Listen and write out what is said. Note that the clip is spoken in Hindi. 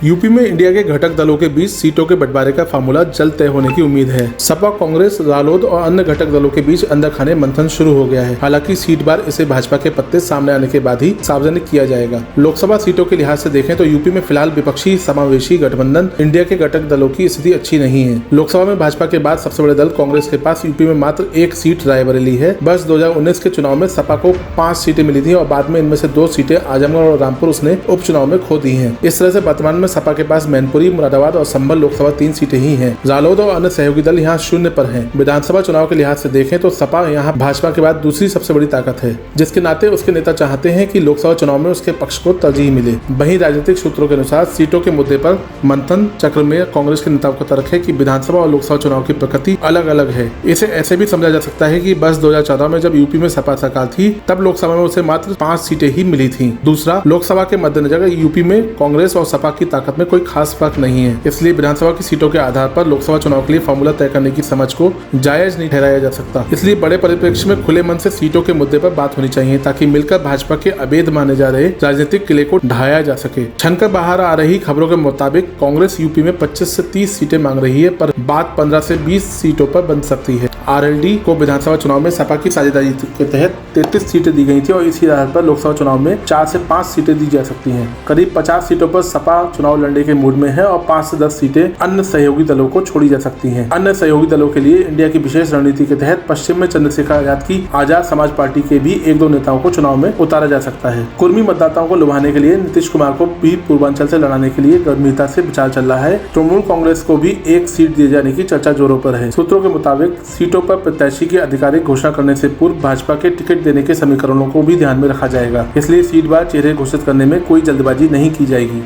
यूपी में इंडिया के घटक दलों के बीच सीटों के बंटवारे का फार्मूला जल्द तय होने की उम्मीद है। सपा, कांग्रेस, रालोद और अन्य घटक दलों के बीच अंदर खाने मंथन शुरू हो गया है। हालांकि सीट बार इसे भाजपा के पत्ते सामने आने के बाद ही सार्वजनिक किया जाएगा। लोकसभा सीटों के लिहाज से देखें तो यूपी में फिलहाल विपक्षी समावेशी गठबंधन इंडिया के घटक दलों की स्थिति अच्छी नहीं है। लोकसभा में भाजपा के बाद सबसे बड़े दल कांग्रेस के पास यूपी में मात्र एक सीट रायबरेली है। वर्ष 2019 के चुनाव में सपा को 5 सीटें मिली थी और बाद में इनमें से 2 सीटें आजमगढ़ और रामपुर उसने उपचुनाव में खो दी हैं। इस तरह से वर्तमान में सपा के पास मैनपुरी, मुरादाबाद और संभल लोकसभा 3 सीटें ही हैं। रालोद और अन्य सहयोगी दल यहाँ शून्य पर हैं। विधानसभा चुनाव के लिहाज से देखें तो सपा यहाँ भाजपा के बाद दूसरी सबसे बड़ी ताकत है, जिसके नाते उसके नेता चाहते हैं कि लोकसभा चुनाव में उसके पक्ष को तरजीह मिले। वहीं राजनीतिक सूत्रों के अनुसार सीटों के मुद्दे पर मंथन चक्र में कांग्रेस के नेताओं का तर्क है कि विधानसभा और लोकसभा चुनाव की प्रकृति अलग अलग है। इसे ऐसे भी समझा जा सकता है कि वर्ष 2014 में जब यूपी में सपा सरकार थी तब लोकसभा में उसे मात्र 5 सीटें ही मिली थी। दूसरा, लोकसभा के मद्देनजर यूपी में कांग्रेस और सपा की ताकत में कोई खास फर्क नहीं है, इसलिए विधानसभा की सीटों के आधार पर लोकसभा चुनाव के लिए फार्मूला तय करने की समझ को जायज नहीं ठहराया जा सकता। इसलिए बड़े परिप्रेक्ष्य में खुले मन से सीटों के मुद्दे पर बात होनी चाहिए ताकि मिलकर भाजपा के अवैध माने जा रहे राजनीतिक किले को ढाया जा सके। छनकर बाहर आ रही खबरों के मुताबिक कांग्रेस यूपी में 25 से 30 सीटें मांग रही है, पर बात 15 से 20 सीटों पर बन सकती है। आरएलडी को विधानसभा चुनाव में सपा की साझेदारी के तहत 33 सीटें दी गई थी और इसी आधार पर लोकसभा चुनाव में 4 से 5 सीटें दी जा सकती हैं। करीब 50 सीटों पर सपा चुनाव लड़ने के मूड में है और 5 से 10 सीटें अन्य सहयोगी दलों को छोड़ी जा सकती हैं। अन्य सहयोगी दलों के लिए इंडिया की विशेष रणनीति के तहत पश्चिम में चंद्रशेखर आजाद की आजाद समाज पार्टी के भी 1-2 नेताओं को चुनाव में उतारा जा सकता है। कुर्मी मतदाताओं को लुभाने के लिए नीतीश कुमार को भी पूर्वांचल से लड़ाने के लिए गंभीरता से विचार चल रहा है। तृणमूल कांग्रेस को भी 1 सीट दिए जाने की चर्चा जोरों पर है। सूत्रों के मुताबिक सीटों पर प्रत्याशी की आधिकारिक घोषणा करने से पूर्व भाजपा के टिकट देने के समीकरणों को भी ध्यान में रखा जाएगा, इसलिए सीट बार चेहरे घोषित करने में कोई जल्दबाजी नहीं की जाएगी।